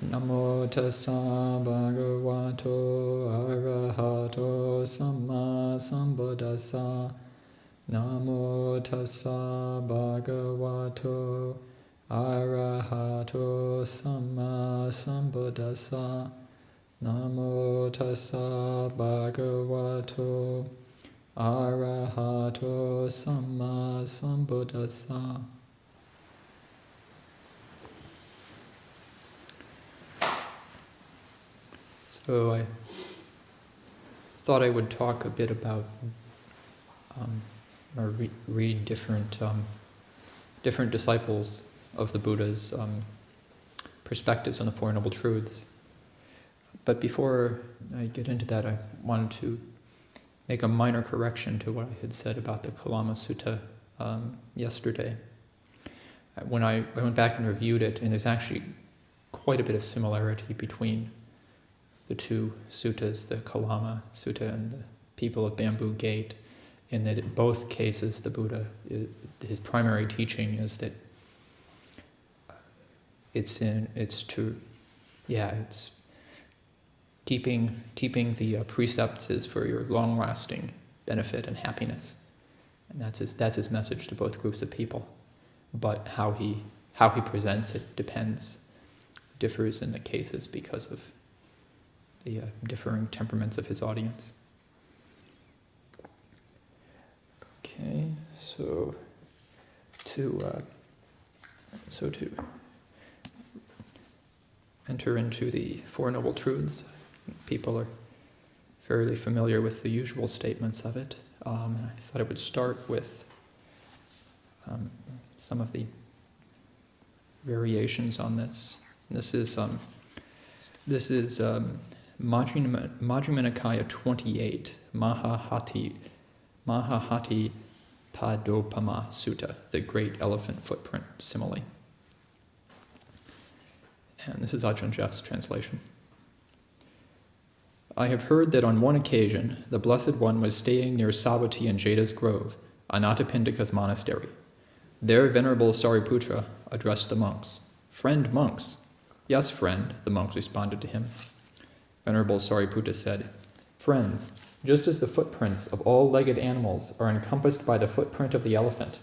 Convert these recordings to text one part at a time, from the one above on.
Namo tassa bhagavato arahato samma sambuddhassa. Namo tassa bhagavato arahato samma sambuddhassa. Namo tassa bhagavato arahato samma sambuddhassa. So I thought I would talk a bit about, or read different disciples of the Buddha's perspectives on the Four Noble Truths. But before I get into that, I wanted to make a minor correction to what I had said about the Kalama Sutta yesterday. When I went back and reviewed it, and there's actually quite a bit of similarity between the two suttas, the Kalama Sutta and the People of Bamboo Gate, in that in both cases the Buddha, his primary teaching is that it's keeping the precepts is for your long-lasting benefit and happiness, and that's his message to both groups of people. But how he presents it differs in the cases because of the differing temperaments of his audience. Okay, so to enter into the Four Noble Truths, people are fairly familiar with the usual statements of it. I thought I would start with some of the variations on this. This is Majjhima Nikaya 28, Mahahatthipadopama Sutta, the Great Elephant Footprint Simile. And this is Ajahn Jeff's translation. I have heard that on one occasion, the Blessed One was staying near Savatthi and Jeta's grove, Anathapindika's monastery. There Venerable Sariputta addressed the monks. "Friend monks." "Yes, friend," the monks responded to him. Venerable Sariputta said, "Friends, just as the footprints of all legged animals are encompassed by the footprint of the elephant,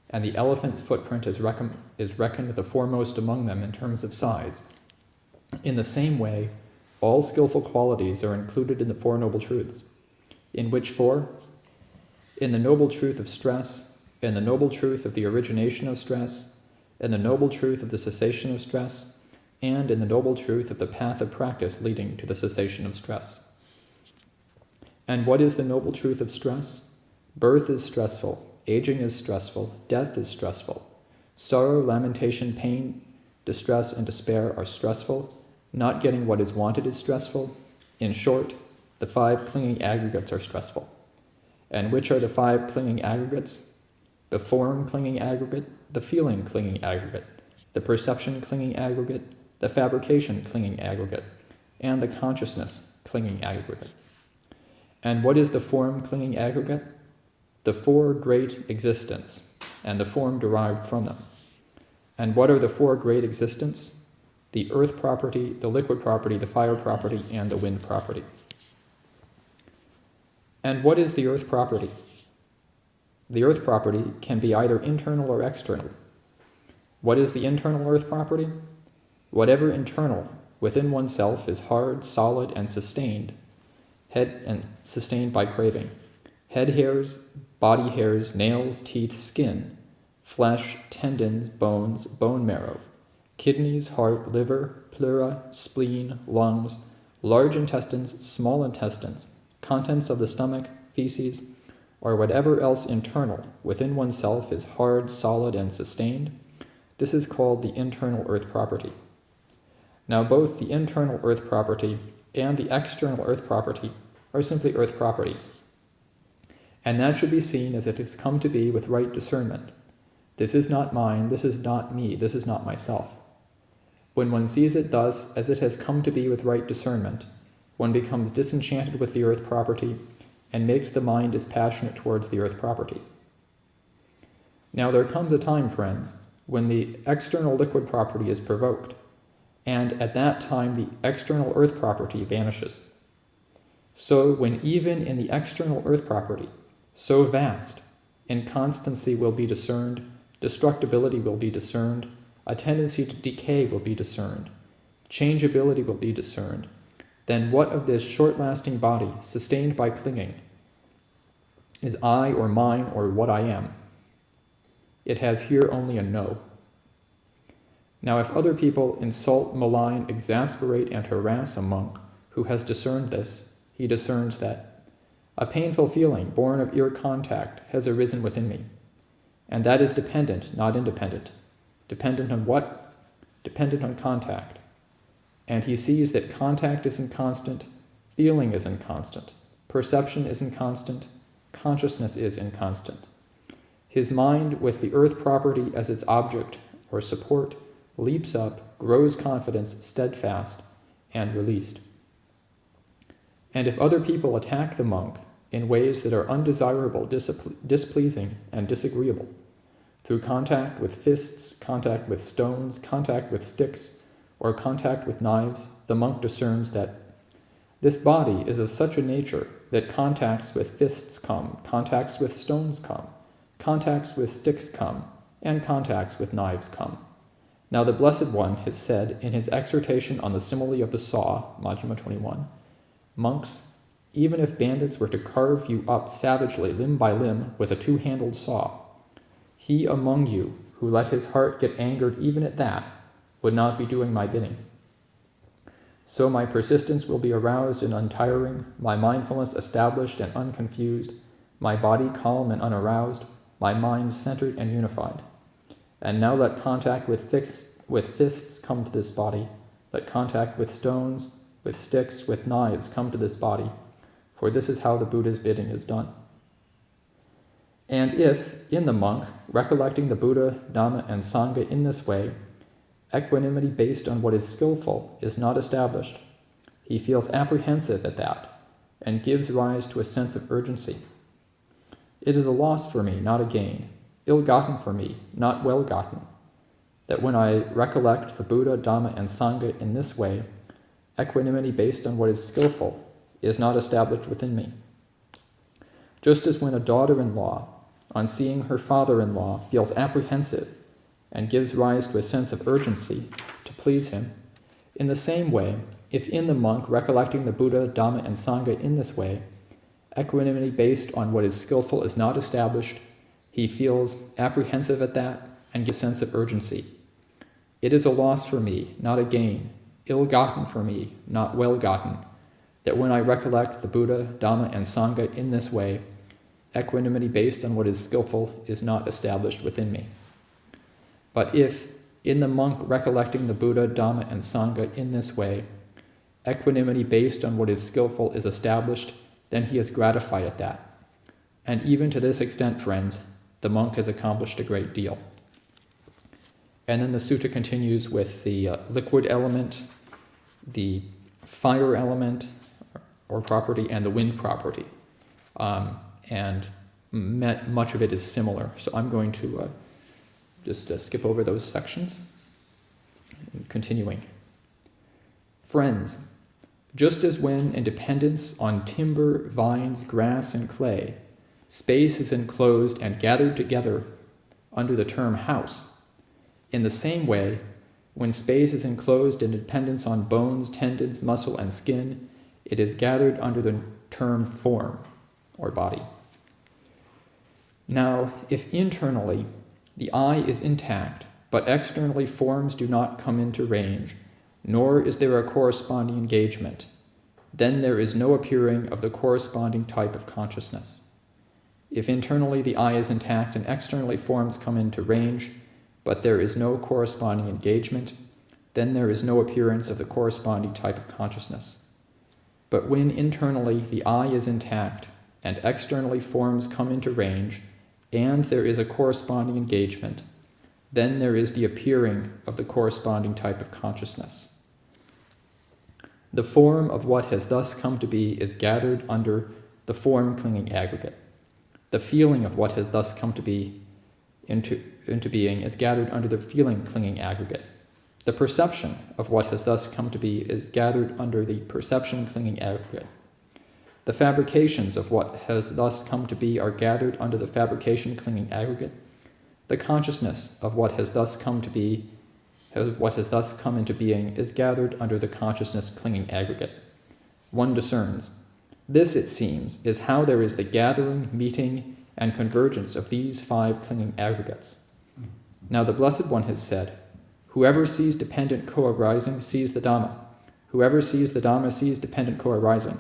and the elephant's footprint is reckoned the foremost among them in terms of size, in the same way, all skillful qualities are included in the Four Noble Truths. In which four? In the noble truth of stress, in the noble truth of the origination of stress, in the noble truth of the cessation of stress, and in the noble truth of the path of practice leading to the cessation of stress. And what is the noble truth of stress? Birth is stressful, aging is stressful, death is stressful. Sorrow, lamentation, pain, distress, and despair are stressful. Not getting what is wanted is stressful. In short, the five clinging aggregates are stressful. And which are the five clinging aggregates? The form clinging aggregate, the feeling clinging aggregate, the perception clinging aggregate, the fabrication clinging aggregate, and the consciousness clinging aggregate. And what is the form clinging aggregate? The four great existents, and the form derived from them. And what are the four great existents? The earth property, the liquid property, the fire property, and the wind property. And what is the earth property? The earth property can be either internal or external. What is the internal earth property? Whatever internal within oneself is hard, solid, and sustained by craving. Head hairs, body hairs, nails, teeth, skin, flesh, tendons, bones, bone marrow, kidneys, heart, liver, pleura, spleen, lungs, large intestines, small intestines, contents of the stomach, feces, or whatever else internal within oneself is hard, solid, and sustained. This is called the internal earth property. Now both the internal earth property and the external earth property are simply earth property. And that should be seen as it has come to be with right discernment. This is not mine, this is not me, this is not myself. When one sees it thus, as it has come to be with right discernment, one becomes disenchanted with the earth property and makes the mind dispassionate towards the earth property. Now there comes a time, friends, when the external liquid property is provoked, and at that time the external earth property vanishes. So when even in the external earth property, so vast, inconstancy will be discerned, destructibility will be discerned, a tendency to decay will be discerned, changeability will be discerned, then what of this short-lasting body, sustained by clinging, is I or mine or what I am? It has here only a no. Now if other people insult, malign, exasperate, and harass a monk who has discerned this, he discerns that a painful feeling born of ear contact has arisen within me, and that is dependent, not independent. Dependent on what? Dependent on contact. And he sees that contact is inconstant, feeling is inconstant, perception is inconstant, consciousness is inconstant. His mind, with the earth property as its object or support, leaps up, grows confidence, steadfast, and released. And if other people attack the monk in ways that are undesirable, displeasing, and disagreeable, through contact with fists, contact with stones, contact with sticks, or contact with knives, the monk discerns that this body is of such a nature that contacts with fists come, contacts with stones come, contacts with sticks come, and contacts with knives come. Now the Blessed One has said in his exhortation on the simile of the saw, Majjhima 21, monks, even if bandits were to carve you up savagely limb by limb with a two-handled saw, he among you who let his heart get angered even at that would not be doing my bidding. So my persistence will be aroused and untiring, my mindfulness established and unconfused, my body calm and unaroused, my mind centered and unified. And now let contact with fists come to this body, let contact with stones, with sticks, with knives come to this body, for this is how the Buddha's bidding is done. And if, in the monk, recollecting the Buddha, Dhamma, and Sangha in this way, equanimity based on what is skillful is not established, he feels apprehensive at that, and gives rise to a sense of urgency. It is a loss for me, not a gain, ill-gotten for me, not well-gotten, that when I recollect the Buddha, Dhamma, and Sangha in this way, equanimity based on what is skillful is not established within me. Just as when a daughter-in-law, on seeing her father-in-law, feels apprehensive and gives rise to a sense of urgency to please him, in the same way, if in the monk recollecting the Buddha, Dhamma, and Sangha in this way, equanimity based on what is skillful is not established, he feels apprehensive at that and gives a sense of urgency. It is a loss for me, not a gain, ill-gotten for me, not well-gotten, that when I recollect the Buddha, Dhamma, and Sangha in this way, equanimity based on what is skillful is not established within me. But if, in the monk recollecting the Buddha, Dhamma, and Sangha in this way, equanimity based on what is skillful is established, then he is gratified at that. And even to this extent, friends, the monk has accomplished a great deal. And then the sutta continues with the liquid element, the fire element or property, and the wind property. And much of it is similar. So I'm going to just skip over those sections. Continuing. Friends, just as when in dependence on timber, vines, grass, and clay, space is enclosed and gathered together under the term house, in the same way, when space is enclosed in dependence on bones, tendons, muscle, and skin, it is gathered under the term form, or body. Now, if internally the eye is intact, but externally forms do not come into range, nor is there a corresponding engagement, then there is no appearing of the corresponding type of consciousness. If internally the eye is intact and externally forms come into range, but there is no corresponding engagement, then there is no appearance of the corresponding type of consciousness. But when internally the eye is intact and externally forms come into range, and there is a corresponding engagement, then there is the appearing of the corresponding type of consciousness. The form of what has thus come to be is gathered under the form-clinging aggregate. The feeling of what has thus come to be into being is gathered under the feeling-clinging aggregate. The perception of what has thus come to be is gathered under the perception-clinging aggregate. The fabrications of what has thus come to be are gathered under the fabrication-clinging aggregate. The consciousness of what has thus come to be, what has thus come into being, is gathered under the consciousness-clinging aggregate. One discerns. This, it seems, is how there is the gathering, meeting, and convergence of these 5 clinging aggregates. Now the Blessed One has said, whoever sees dependent co-arising sees the Dhamma. Whoever sees the Dhamma sees dependent co-arising.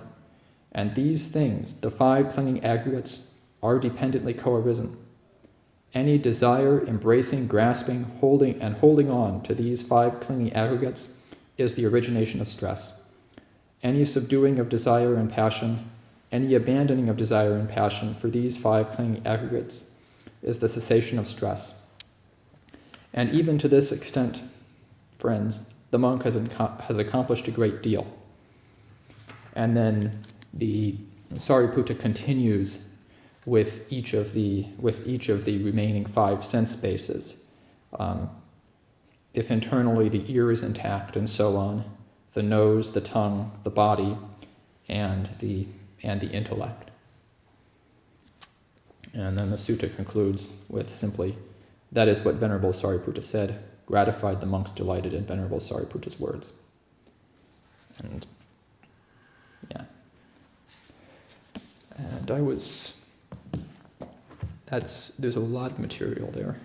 And these things, the 5 clinging aggregates, are dependently co-arisen. Any desire, embracing, grasping, holding on to these 5 clinging aggregates is the origination of stress. Any subduing of desire and passion, any abandoning of desire and passion for these 5 clinging aggregates is the cessation of stress. And even to this extent, friends, the monk has accomplished a great deal. And then the Sariputta continues with each of the remaining 5 sense bases. If internally the ear is intact and so on, the nose, the tongue, the body, and the intellect. And then the sutta concludes with simply, that is what Venerable Sariputta said, gratified the monks delighted in Venerable Sariputta's words. And yeah. And there's a lot of material there.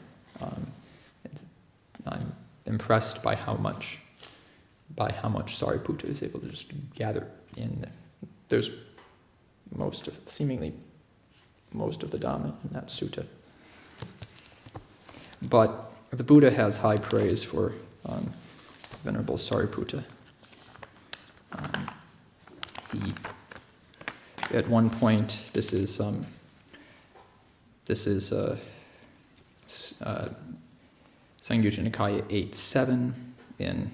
I'm impressed by how much Sariputta is able to just gather in there. There's seemingly most of the Dhamma in that sutta. But the Buddha has high praise for Venerable Sariputta. At one point, this is Samyutta Nikaya 8.7 in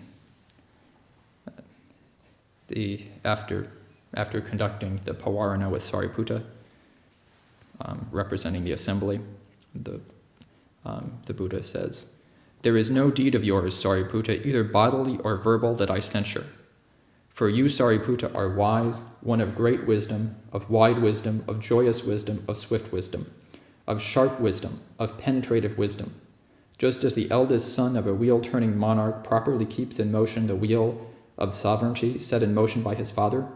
after conducting the Pavarana with Sariputta, representing the assembly, the Buddha says, "There is no deed of yours, Sariputta, either bodily or verbal, that I censure. For you, Sariputta, are wise, one of great wisdom, of wide wisdom, of joyous wisdom, of swift wisdom, of sharp wisdom, of penetrative wisdom. Just as the eldest son of a wheel-turning monarch properly keeps in motion the wheel of sovereignty set in motion by his father,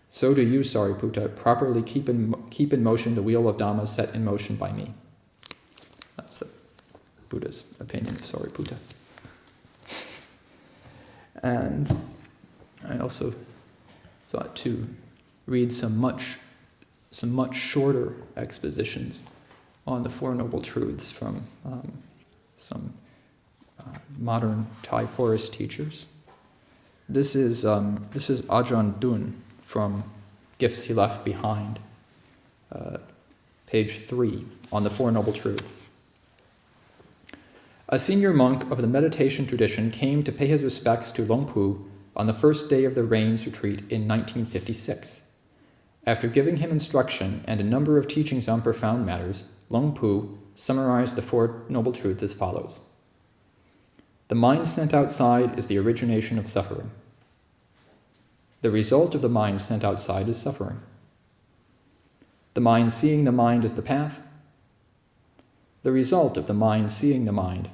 so do you, Sariputta, properly keep in motion the wheel of Dhamma set in motion by me." That's the Buddha's opinion of Sariputta. And I also thought to read some much shorter expositions on the Four Noble Truths from some modern Thai forest teachers. This is Ajahn Dune from Gifts He Left Behind, page 3, on the Four Noble Truths. A senior monk of the meditation tradition came to pay his respects to Luang Pu on the first day of the Rains retreat in 1956. After giving him instruction and a number of teachings on profound matters, Luang Pu summarized the Four Noble Truths as follows. The mind sent outside is the origination of suffering. The result of the mind sent outside is suffering. The mind seeing the mind is the path. The result of the mind seeing the mind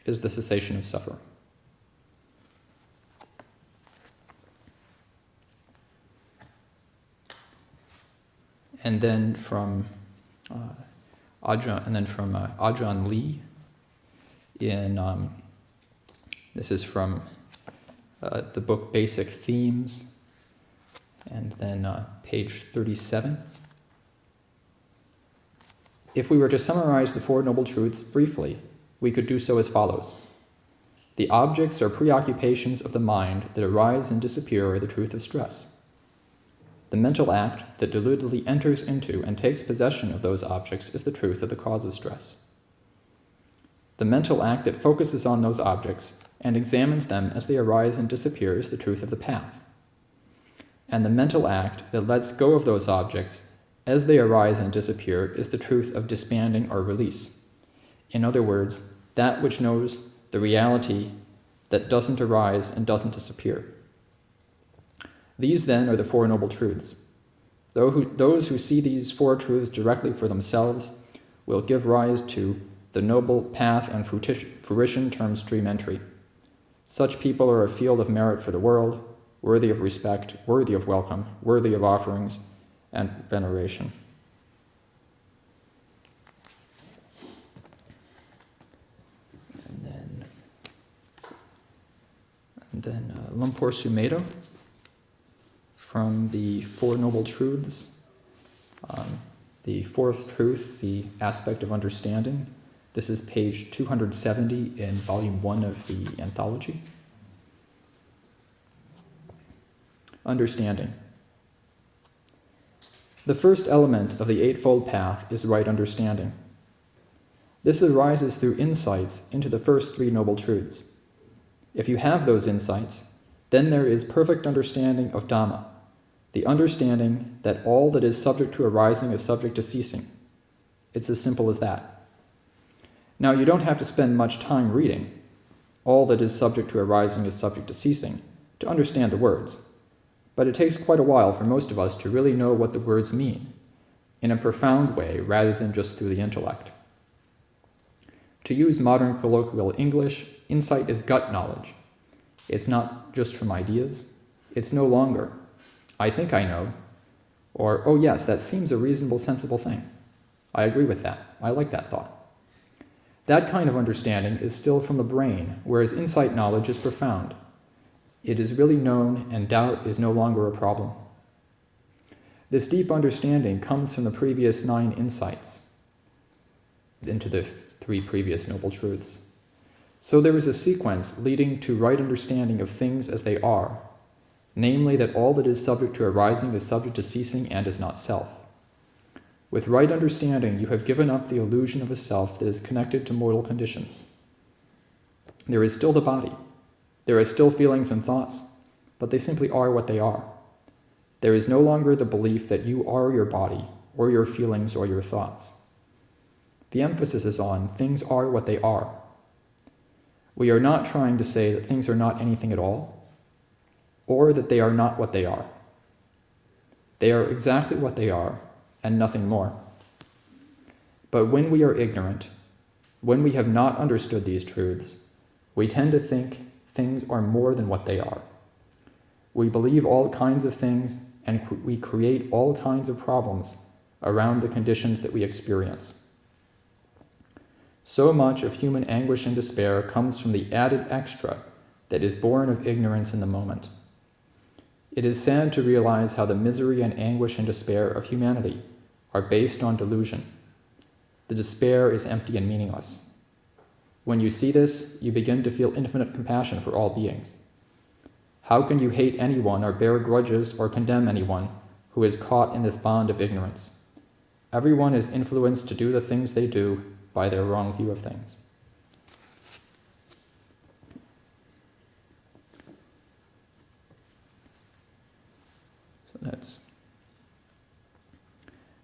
is the cessation of suffering. And then from Ajahn Lee, this is from the book Basic Themes, and then page 37. If we were to summarize the Four Noble Truths briefly, we could do so as follows. The objects or preoccupations of the mind that arise and disappear are the truth of stress. The mental act that deludedly enters into and takes possession of those objects is the truth of the cause of stress. The mental act that focuses on those objects and examines them as they arise and disappear is the truth of the path. And the mental act that lets go of those objects as they arise and disappear is the truth of disbanding or release. In other words, that which knows the reality that doesn't arise and doesn't disappear. These, then, are the Four Noble Truths. Those who see these four truths directly for themselves will give rise to the noble path and fruition termed stream entry. Such people are a field of merit for the world, worthy of respect, worthy of welcome, worthy of offerings and veneration. And then Lumpur Sumedho from the Four Noble Truths. The fourth truth, the aspect of understanding. This is page 270 in volume 1 of the anthology. Understanding. The first element of the Eightfold Path is right understanding. This arises through insights into the first three noble truths. If you have those insights, then there is perfect understanding of Dhamma, the understanding that all that is subject to arising is subject to ceasing. It's as simple as that. Now, you don't have to spend much time reading all that is subject to arising is subject to ceasing to understand the words, but it takes quite a while for most of us to really know what the words mean in a profound way rather than just through the intellect. To use modern colloquial English, insight is gut knowledge. It's not just from ideas. It's no longer, I think I know, or, oh yes, that seems a reasonable, sensible thing. I agree with that. I like that thought. That kind of understanding is still from the brain, whereas insight knowledge is profound. It is really known, and doubt is no longer a problem. This deep understanding comes from the previous 9 insights into the 3 previous noble truths. So there is a sequence leading to right understanding of things as they are, namely that all that is subject to arising is subject to ceasing and is not self. With right understanding, you have given up the illusion of a self that is connected to mortal conditions. There is still the body. There are still feelings and thoughts, but they simply are what they are. There is no longer the belief that you are your body, or your feelings, or your thoughts. The emphasis is on things are what they are. We are not trying to say that things are not anything at all, or that they are not what they are. They are exactly what they are, and nothing more. But when we are ignorant, when we have not understood these truths, we tend to think things are more than what they are. We believe all kinds of things, and we create all kinds of problems around the conditions that we experience. So much of human anguish and despair comes from the added extra that is born of ignorance in the moment. It is sad to realize how the misery and anguish and despair of humanity are based on delusion. The despair is empty and meaningless. When you see this, you begin to feel infinite compassion for all beings. How can you hate anyone or bear grudges or condemn anyone who is caught in this bond of ignorance? Everyone is influenced to do the things they do by their wrong view of things. So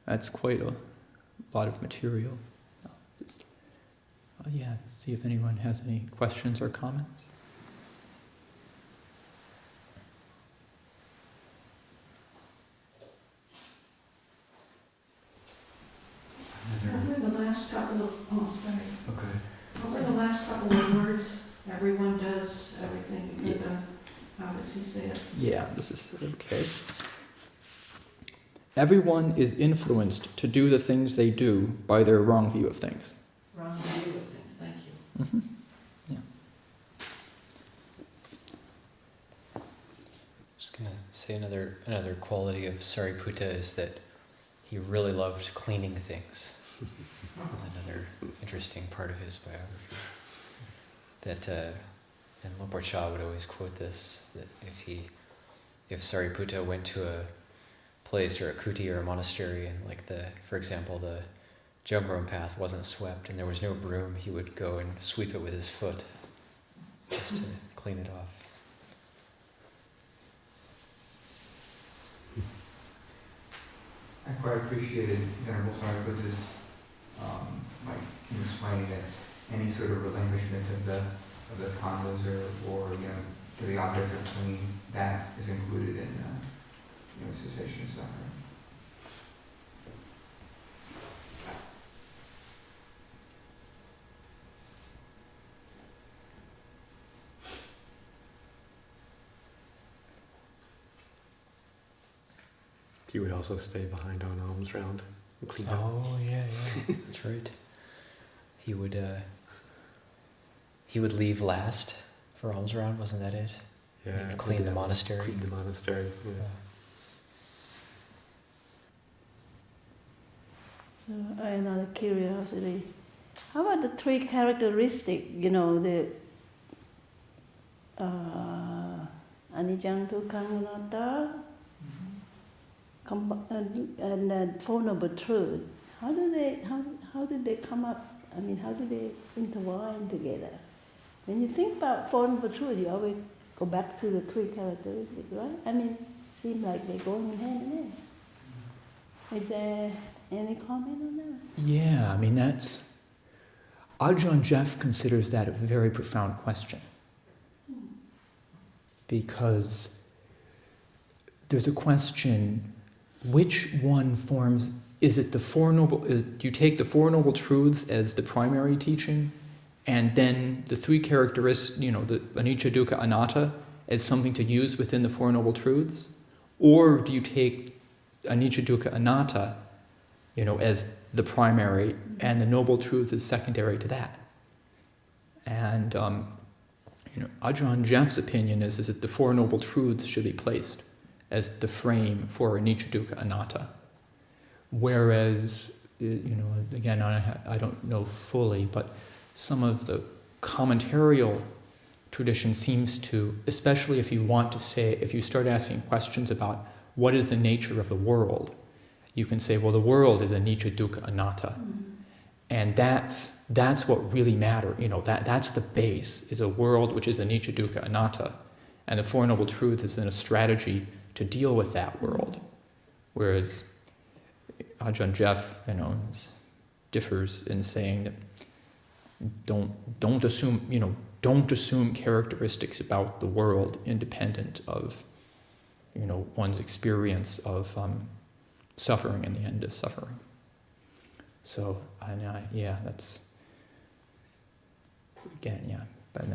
that's quite a lot of material. See if anyone has any questions or comments. Over the last couple of, Okay. Over the last couple of words, everyone does everything because of, how does he say it? Yeah, this is okay. Everyone is influenced to do the things they do by their wrong view of things. Wrong view of things, thank you. Mm-hmm. Yeah. Just going to say another quality of Sariputta is that he really loved cleaning things. That was another interesting part of his biography. That, and Lumpur Cha would always quote this, that if Sariputta went to a place or a kuti or a monastery and for example, the Jogrom path wasn't swept and there was no broom, he would go and sweep it with his foot just to clean it off. I quite appreciated Venerable Sariputta's in explaining that any sort of relinquishment of the the karmas or to the objects of clinging, that is included in cessation of suffering. He would also stay behind on alms round and clean up. Oh yeah, that's right. He would leave last for alms round, wasn't that it? Yeah, He'd clean the monastery. Clean the monastery. Yeah. So another curiosity. How about the three characteristics, the anicca, dukkha, anatta, and the Four Noble Truths? How did they come up? I mean, how do they intertwine together? When you think about Four Noble Truths, you always go back to the three characteristics, right? I mean, it seems like they're going hand in hand. Is there any comment on that? Yeah, I mean, that's... Ajahn Jeff considers that a very profound question. Because there's a question, which one forms... Is it the Four Noble... Do you take the Four Noble Truths as the primary teaching, and then the three characteristics, the anicca, dukkha, anatta, as something to use within the Four Noble Truths? Or do you take anicca, dukkha, anatta, as the primary, and the Noble Truths as secondary to that? And, Ajahn Jeff's opinion is that the Four Noble Truths should be placed as the frame for anicca, dukkha, anatta. Whereas, again, I don't know fully, but some of the commentarial tradition seems to, especially if you start asking questions about what is the nature of the world, you can say, well, the world is anicca, dukkha, anatta. Mm-hmm. And that's what really matters. That's the base, is a world which is anicca, dukkha, anatta. And the Four Noble Truths is then a strategy to deal with that world. Whereas Ajahn Jeff, differs in saying that don't assume characteristics about the world independent of one's experience of suffering and the end of suffering. So that's again, yeah. But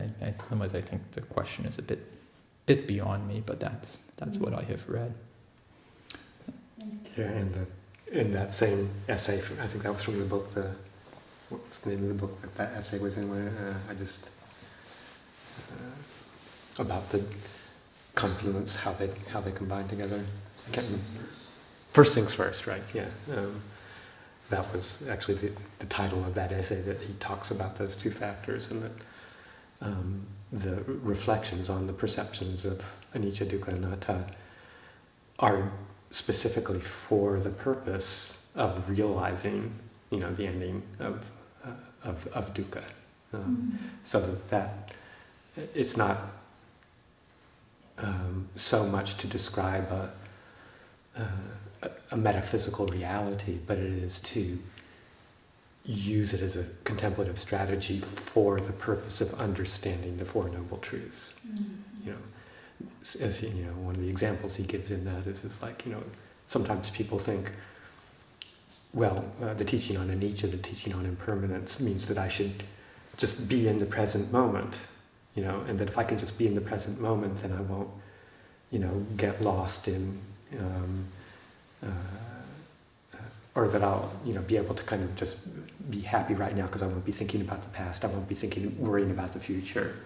otherwise, I think the question is a bit beyond me. But that's what I have read. Yeah, and in that same essay, I think that was from the book. What's the name of the book that essay was in? About the confluence, how they combine together. I can't remember. First things first, right? Yeah. That was actually the title of that essay, that he talks about those two factors, and that the reflections on the perceptions of anicca, dukkha, anatta are specifically for the purpose of realizing, the ending of dukkha. So that it's not so much to describe a metaphysical reality, but it is to use it as a contemplative strategy for the purpose of understanding the Four Noble Truths. As one of the examples he gives in that is like, sometimes people think, well, the teaching on anicca, the teaching on impermanence, means that I should just be in the present moment, and that if I can just be in the present moment, then I won't, get lost in, or that I'll, be able to kind of just be happy right now because I won't be thinking about the past, I won't be worrying about the future.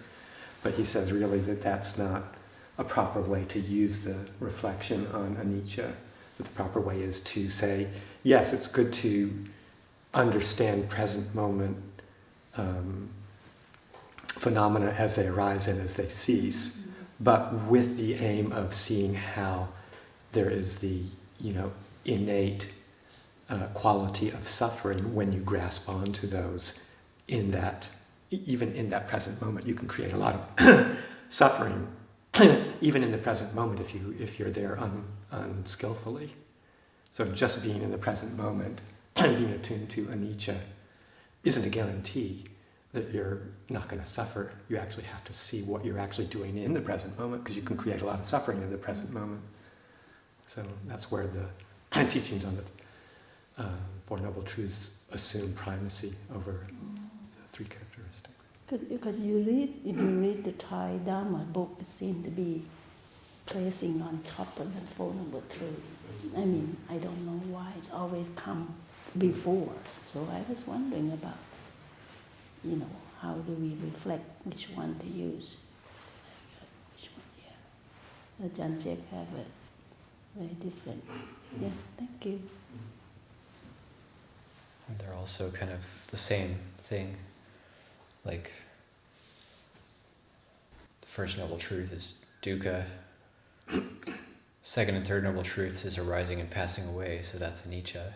But he says really that that's not a proper way to use the reflection on anicca. That the proper way is to say, yes, it's good to understand present moment phenomena as they arise and as they cease, but with the aim of seeing how there is the innate quality of suffering when you grasp onto those. Even in that present moment, you can create a lot of suffering, even in the present moment if you're there unskillfully. So just being in the present moment, being attuned to anicca, isn't a guarantee that you're not going to suffer. You actually have to see what you're actually doing in the present moment, because you can create a lot of suffering in the present moment. So that's where the teachings on the Four Noble Truths assume primacy over the three characteristics. Because if you read the Thai Dharma book, it seems to be placing on top of the Four Noble Truths. I mean, I don't know why it's always come before. So I was wondering about, how do we reflect which one to use? Which one, yeah. Ajahn Jack have it very different. Yeah, thank you. And they're also kind of the same thing. Like, the first noble truth is dukkha. Second and third noble truths is arising and passing away, so that's anicca.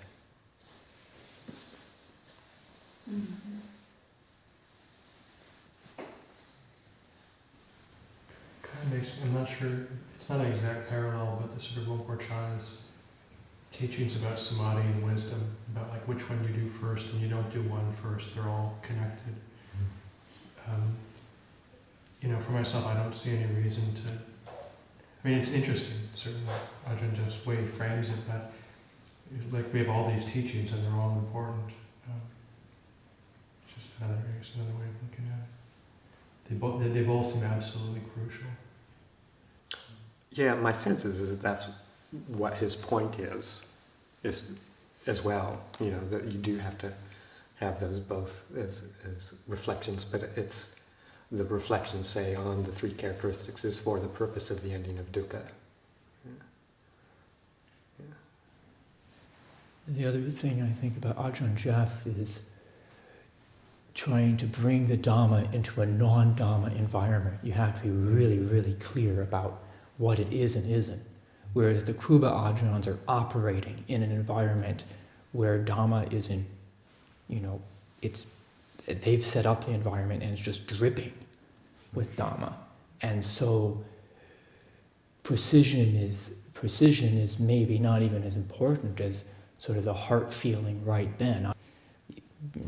Mm-hmm. Kind of makes, I'm not sure, it's not an exact parallel, but the sort of Rinpoche's teachings about samadhi and wisdom, about like which one you do first, and you don't do one first, they're all connected. For myself, I don't see any reason to, I mean, it's interesting, certainly, Ajahn just way frames it, but like we have all these teachings and they're all important. Just another way of looking at it. They both seem absolutely crucial. Yeah, my sense is that that's what his point is as well. That you do have to have those both as reflections, but it's the reflections, say, on the three characteristics is for the purpose of the ending of dukkha. The other thing I think about Ajahn Jeff is trying to bring the Dhamma into a non-Dhamma environment. You have to be really, really clear about what it is and isn't. Whereas the Kruba Ajahns are operating in an environment where Dhamma isn't, they've set up the environment and it's just dripping with Dhamma. And so precision is maybe not even as important as sort of the heart feeling right then.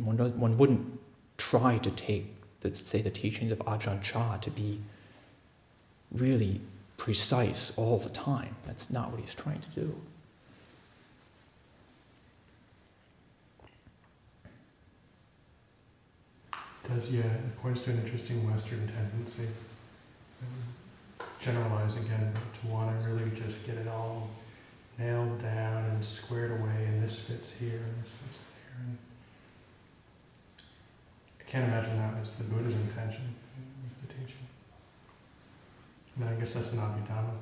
One wouldn't try to take, the teachings of Ajahn Chah to be really precise all the time. That's not what he's trying to do. It points to an interesting Western tendency. Generalize again, but to want to really just get it all nailed down and squared away, and this fits here and this fits there. And I can't imagine that was the Buddha's intention with the teaching. And I guess that's an Abhidhamma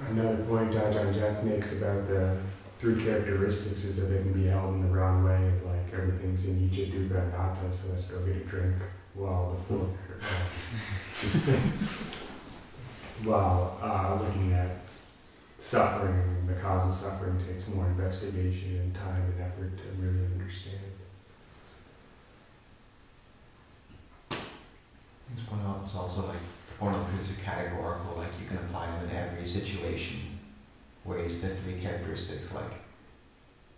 thing. Another point Ajahn Jeff makes about the three characteristics is that they can be held in the wrong way, like everything's in each dukkha anatta, so let's go get a drink while looking at suffering, the cause of suffering takes more investigation and time and effort to really understand. It's one of it's also like Four Noble Truths are categorical, like you can apply them in every situation. Whereas the three characteristics, like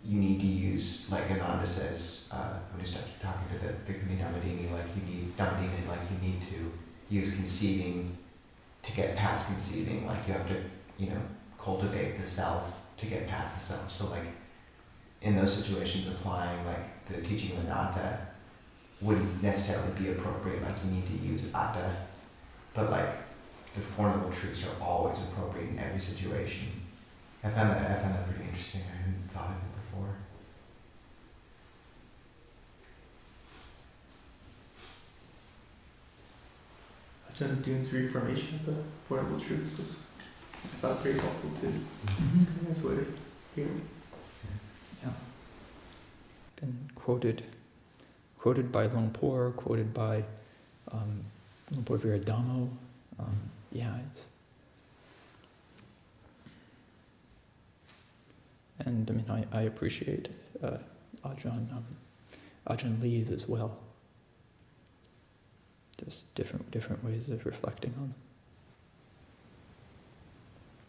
you need to use, like Ananda says, when he started talking to the Dhammadini, like you need to use conceiving to get past conceiving, like you have to, cultivate the self to get past the self. So like in those situations, applying like the teaching of anatta wouldn't necessarily be appropriate, like you need to use atta, but like the Four Noble Truths are always appropriate in every situation. I found that pretty interesting. I hadn't thought of it before. Ajahn Dune's reformation of the Four Noble Truths was, I thought, very helpful too. Mm-hmm. Nice way to hear it. Yeah. Been quoted by Longpo, quoted by Longpo Viradamo. It's. And I mean, I appreciate Ajahn Lee's as well. Just different ways of reflecting on them.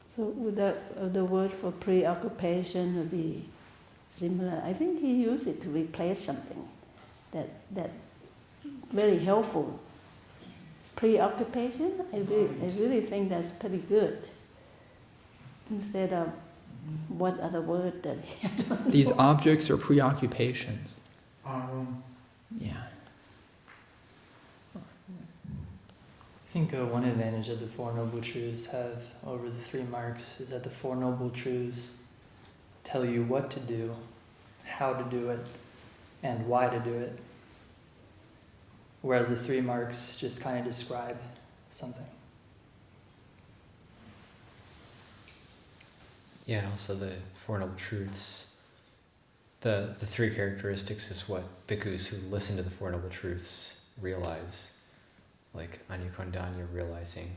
So would the word for preoccupation would be similar. I think he used it to replace something that very helpful. Preoccupation, I really think that's pretty good. Instead of what other word that I don't These know. objects are preoccupations. Yeah. I think one advantage that the Four Noble Truths have over the three marks is that the Four Noble Truths tell you what to do, how to do it, and why to do it. Whereas the three marks just kind of describe something. Yeah, and also the Four Noble Truths, the three characteristics is what bhikkhus who listen to the Four Noble Truths realize. Like Anyukondanya realizing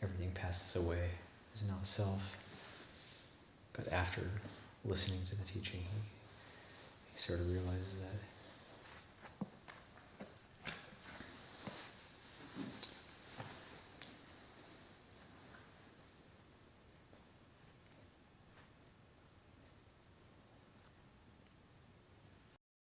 everything passes away, is not self. But after listening to the teaching, he sort of realizes that.